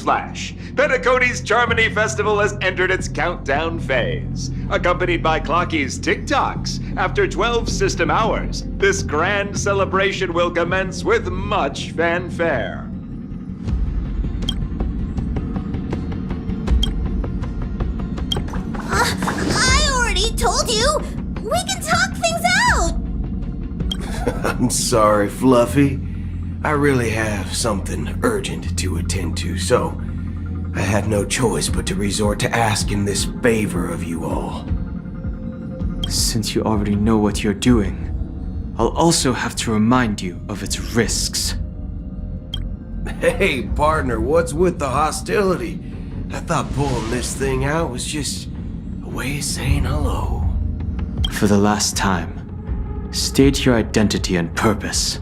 Newsflash! Penacony's Charmony Festival has entered its countdown phase. Accompanied by Clocky's TikToks, after 12 system hours, this grand celebration will commence with much fanfare. I already told you! We can talk things out! I'm sorry, Fluffy. I really have something urgent to attend to, so I had no choice but to resort to asking this favor of you all. Since you already know what you're doing, I'll also have to remind you of its risks. Hey, partner, what's with the hostility? I thought pulling this thing out was just a way of saying hello. For the last time, state your identity and purpose.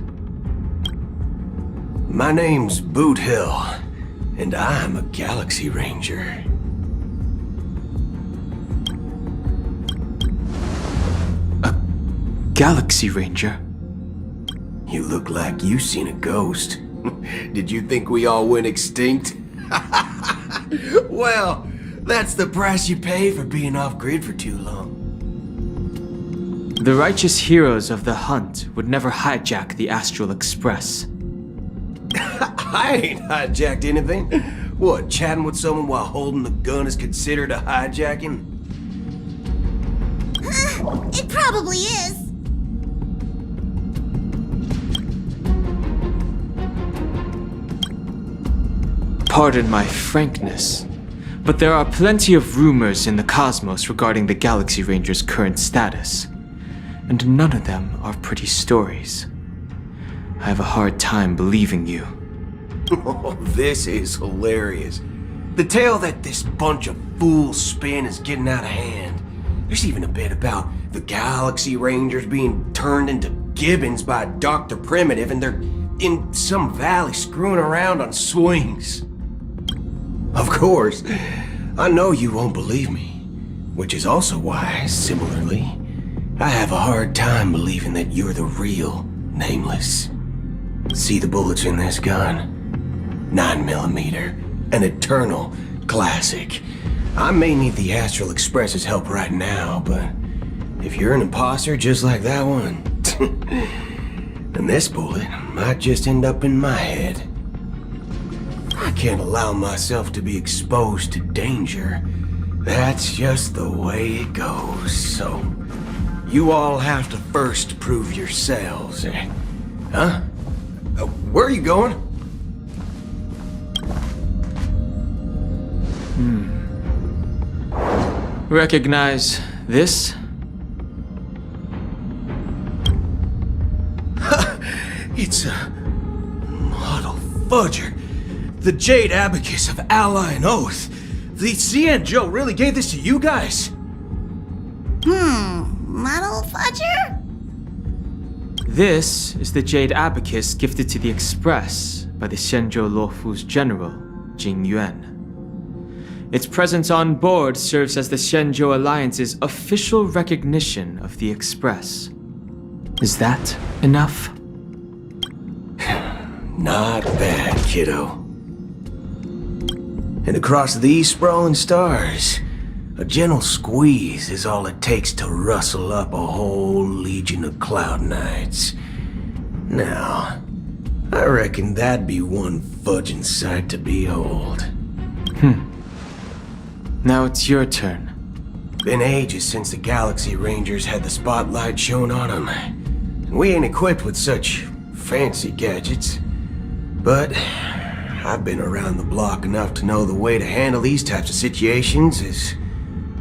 My name's Boot Hill, and I'm a Galaxy Ranger. A Galaxy Ranger? You look like you seen a ghost. Did you think we all went extinct? Well, that's the price you pay for being off-grid for too long. The righteous heroes of the hunt would never hijack the Astral Express. I ain't hijacked anything. What, chatting with someone while holding the gun is considered a hijacking? It probably is. Pardon my frankness, but there are plenty of rumors in the cosmos regarding the Galaxy Ranger's current status, and none of them are pretty stories. I have a hard time believing you. Oh, this is hilarious. The tale that this bunch of fools spin is getting out of hand. There's even a bit about the Galaxy Rangers being turned into gibbons by Dr. Primitive, and they're in some valley screwing around on swings. Of course, I know you won't believe me, which is also why, similarly, I have a hard time believing that you're the real Nameless. See the bullets in this gun? 9mm, an eternal classic. I may need the Astral Express's help right now, but if you're an imposter just like that one, then this bullet might just end up in my head. I can't allow myself to be exposed to danger. That's just the way it goes, so you all have to first prove yourselves, eh? Huh? Where are you going? Recognize this? It's a model fudger. The Jade Abacus of Ally and Oath. The CN Joe really gave this to you guys? Model fudger? This is the Jade Abacus gifted to the Express by the Shenzhou Luofu's general, Jing Yuan. Its presence on board serves as the Shenzhou Alliance's official recognition of the Express. Is that enough? Not bad, kiddo. And across these sprawling stars, a gentle squeeze is all it takes to rustle up a whole legion of Cloud Knights. Now, I reckon that'd be one fudging sight to behold. Now it's your turn. Been ages since the Galaxy Rangers had the spotlight shown on them. And we ain't equipped with such fancy gadgets. But I've been around the block enough to know the way to handle these types of situations is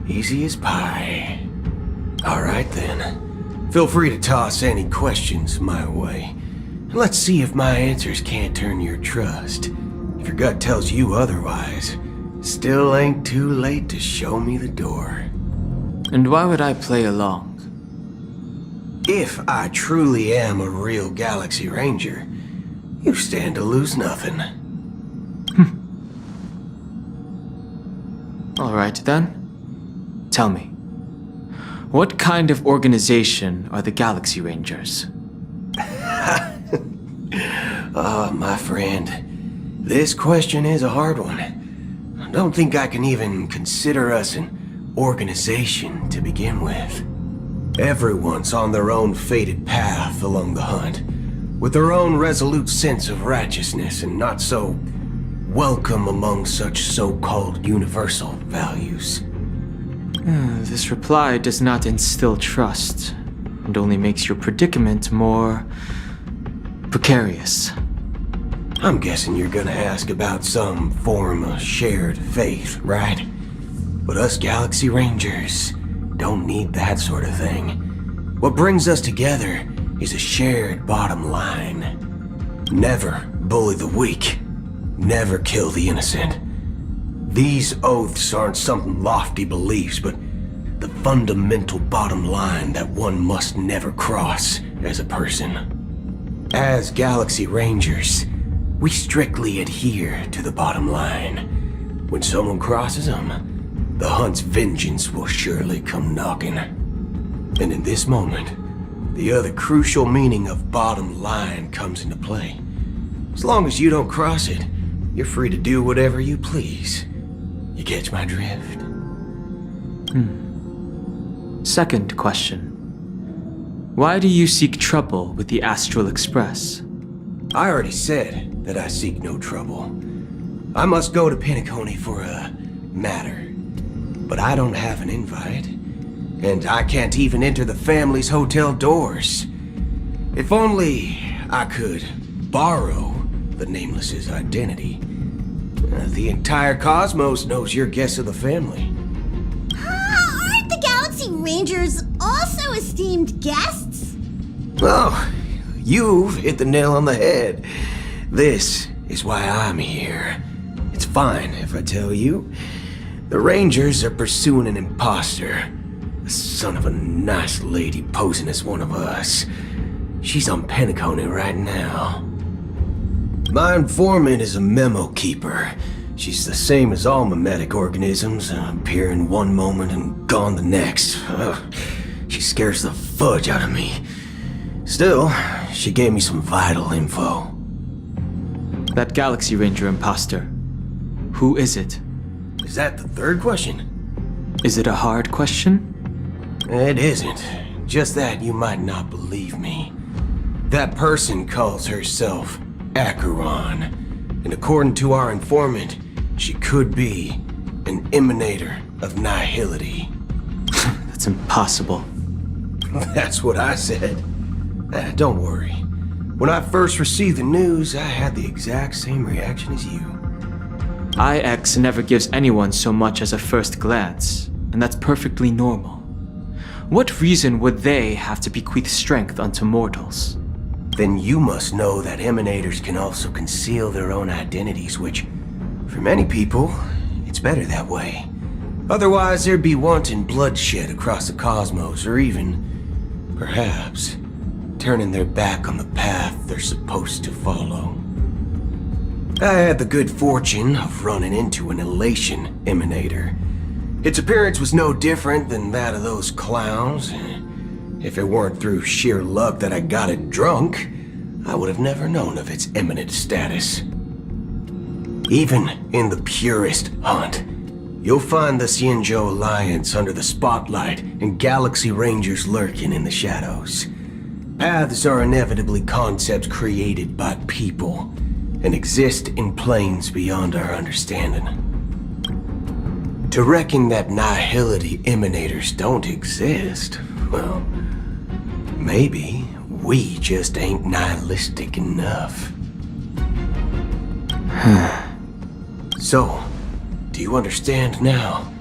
easy as pie. Alright then. Feel free to toss any questions my way. And let's see if my answers can't turn your trust. If your gut tells you otherwise, still ain't too late to show me the door. And why would I play along? If I truly am a real Galaxy Ranger, you stand to lose nothing. Alright then. Tell me, what kind of organization are the Galaxy Rangers? Oh, my friend, This question is a hard one. I don't think I can even consider us an organization to begin with. Everyone's on their own fated path along the hunt, with their own resolute sense of righteousness and not so welcome among such so-called universal values. This reply does not instill trust, and only makes your predicament more precarious. I'm guessing you're gonna ask about some form of shared faith, right? But us Galaxy Rangers don't need that sort of thing. What brings us together is a shared bottom line. Never bully the weak. Never kill the innocent. These oaths aren't some lofty beliefs, but the fundamental bottom line that one must never cross as a person. As Galaxy Rangers, we strictly adhere to the bottom line. When someone crosses them, the hunt's vengeance will surely come knocking. And in this moment, the other crucial meaning of bottom line comes into play. As long as you don't cross it, you're free to do whatever you please. You catch my drift? Second question. Why do you seek trouble with the Astral Express? I already said that I seek no trouble. I must go to Penacony for a matter. But I don't have an invite. And I can't even enter the family's hotel doors. If only I could borrow the Nameless's identity. The entire cosmos knows you're guests of the family. Aren't the Galaxy Rangers also esteemed guests? Oh, you've hit the nail on the head. This is why I'm here. It's fine if I tell you. The Rangers are pursuing an imposter. The son of a nice lady posing as one of us. She's on Penacony right now. My informant is a memo keeper. She's the same as all mimetic organisms, appearing one moment and gone the next. She scares the fudge out of me. Still, she gave me some vital info. That Galaxy Ranger imposter. Who is it? Is that the third question? Is it a hard question? It isn't. Just that you might not believe me. That person calls herself Acheron. And according to our informant, she could be an emanator of nihility. That's impossible. That's what I said. Don't worry. When I first received the news, I had the exact same reaction as you. IX never gives anyone so much as a first glance, and that's perfectly normal. What reason would they have to bequeath strength unto mortals? Then you must know that emanators can also conceal their own identities, which, for many people, it's better that way. Otherwise, there'd be wanton bloodshed across the cosmos, or even, perhaps, turning their back on the path they're supposed to follow. I had the good fortune of running into an elation emanator. Its appearance was no different than that of those clowns. If it weren't through sheer luck that I got it drunk, I would have never known of its eminent status. Even in the purest hunt, you'll find the Xianzhou Alliance under the spotlight and Galaxy Rangers lurking in the shadows. Paths are inevitably concepts created by people and exist in planes beyond our understanding. To reckon that nihility emanators don't exist, well, maybe we just ain't nihilistic enough. So, do you understand now?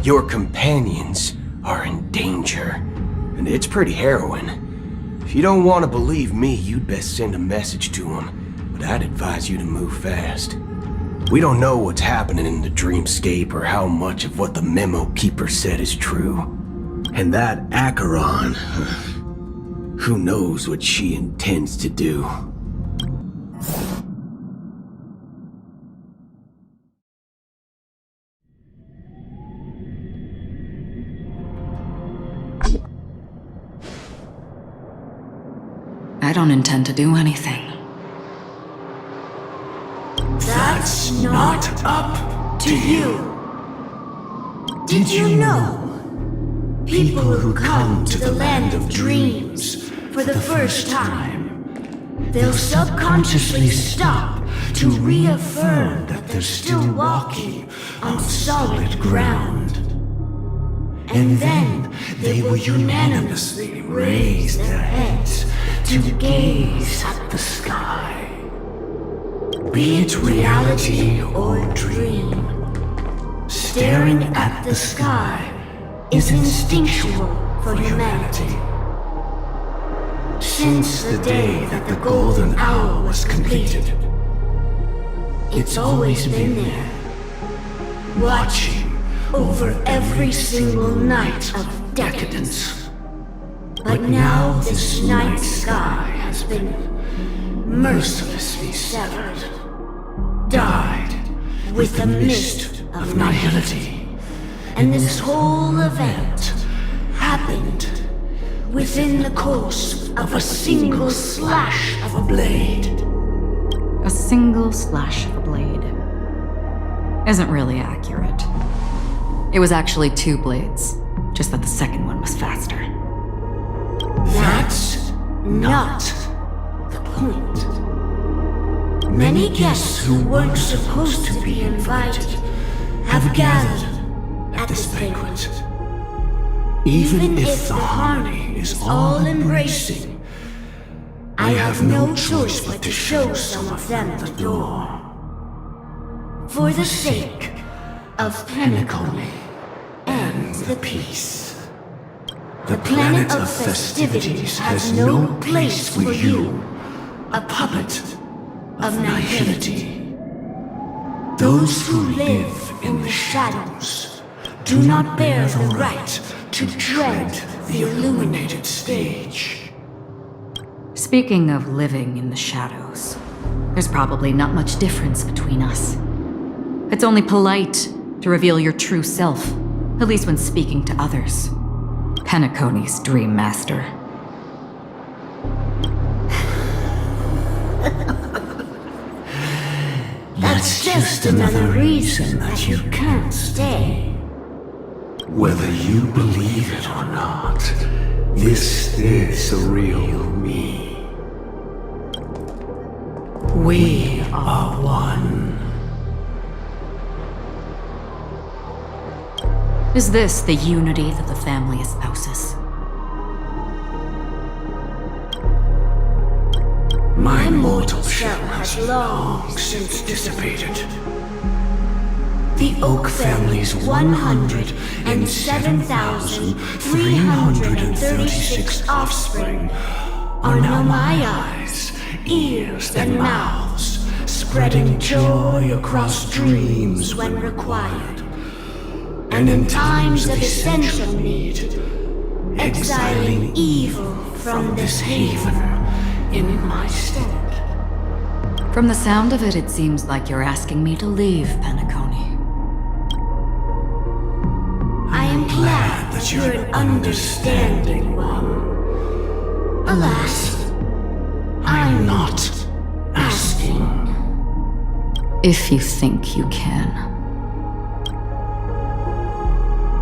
Your companions are in danger, and it's pretty harrowing. If you don't want to believe me, you'd best send a message to them, but I'd advise you to move fast. We don't know what's happening in the dreamscape or how much of what the memo keeper said is true. And that Acheron, who knows what she intends to do. I don't intend to do anything. That's not up to you. Did you know? People who come to the land of dreams for the first time, they'll subconsciously stop to reaffirm that they're still walking on solid ground. And then they will unanimously raise their heads to gaze at the sky. Be it reality or dream, staring at the sky is instinctual for humanity. Since the day that the golden hour was completed, it's always been there, watching over every single night of decadence. But now this night sky has been mercilessly severed, dyed with the mist of nihility. And this whole event happened within the course of a single slash of a blade. A single slash of a blade isn't really accurate. It was actually 2 blades, just that the second one was faster. That's not the point. Many guests who weren't supposed to be invited have gathered at this banquet. Even if the harmony is all-embracing, I have no choice but to show some of them the door. For the sake of penacony and the peace. The planet of festivities has no place for you, a puppet of nihility. Those who live in the shadows do not bear the right to tread the illuminated stage. Speaking of living in the shadows, there's probably not much difference between us. It's only polite to reveal your true self, at least when speaking to others. Penacony's Dream Master. That's just another reason that you can't stay. Whether you believe it or not, this is the real me. We are one. Is this the unity that the family espouses? My mortal shell has long since dissipated. The Oak family's 107,336 offspring are now my eyes, ears, and mouths, spreading joy across dreams when required. And in times of essential need, exiling evil from this haven in my stead. From the sound of it, it seems like you're asking me to leave, Penacony. I am glad that you're an understanding one. Alas, I'm not asking. If you think you can.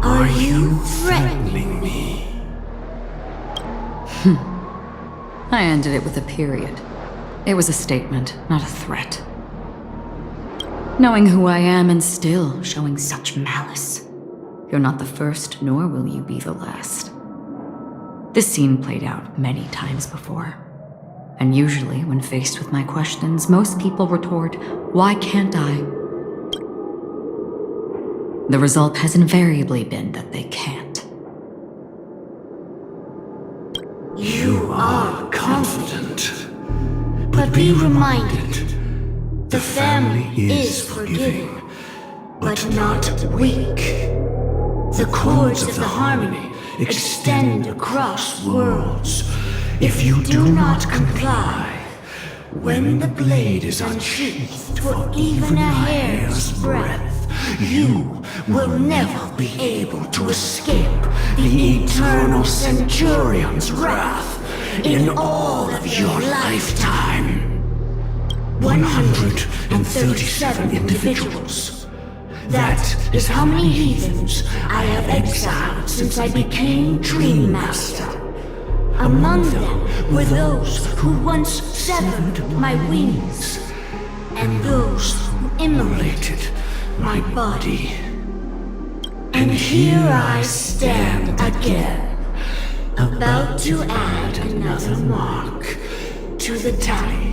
Are you threatening me? I ended it with a period. It was a statement, not a threat. Knowing who I am and still showing such malice. You're not the first, nor will you be the last. This scene played out many times before. And usually, when faced with my questions, most people retort, "Why can't I?" The result has invariably been that they can't. You are confident. But be reminded, the family is forgiving, but not weak. The cords of the harmony extend across worlds. If you do not comply, when the blade is unsheathed for even a hair's breadth, you will never be able to escape the eternal Centurion's wrath in all of your lifetime. 137 individuals. That is how many heathens I have exiled since I became Dream Master. Among them were those who once severed my wings, and those who immolated my body. And here I stand again, about to add another mark to the tally.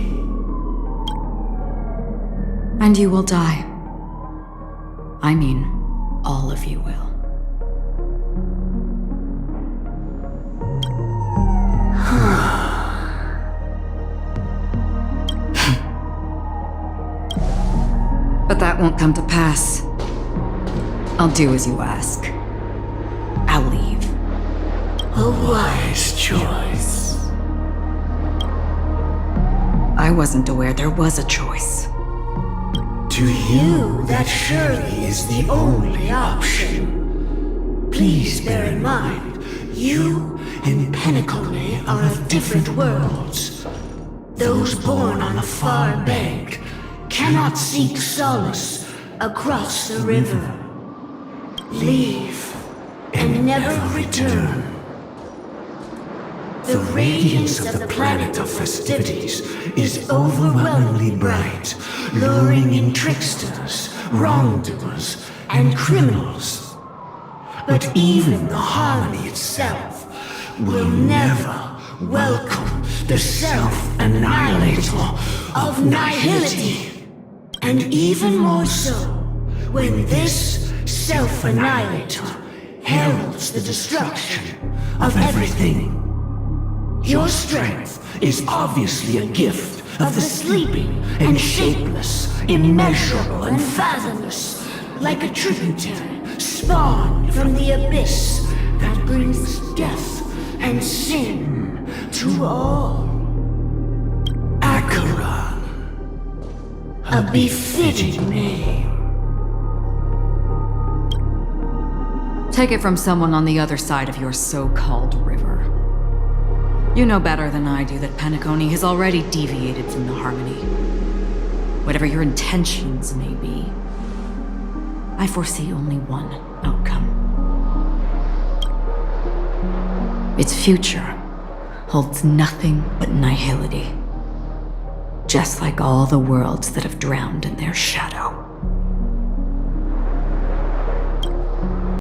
And you will die. I mean, all of you will. But that won't come to pass. I'll do as you ask. I'll leave. A wise choice. I wasn't aware there was a choice. To you, that surely is the only option. Please bear in mind, you and penacony are of different worlds. Those born on the far bank cannot seek solace across the river. Leave and never return. The radiance of the planet of festivities is overwhelmingly bright, luring in tricksters, wrongdoers, and criminals. But even the harmony itself will never welcome the self-annihilator of nihility. And even more so, when this self-annihilator heralds the destruction of everything. Your strength is obviously a gift of the sleeping and shapeless, immeasurable and fathomless, like a tributary spawned from the abyss that brings death and sin to all. Acheron, a befitting name. Take it from someone on the other side of your so-called river. You know better than I do that penacony has already deviated from the harmony. Whatever your intentions may be, I foresee only one outcome. Its future holds nothing but nihility. Just like all the worlds that have drowned in their shadow.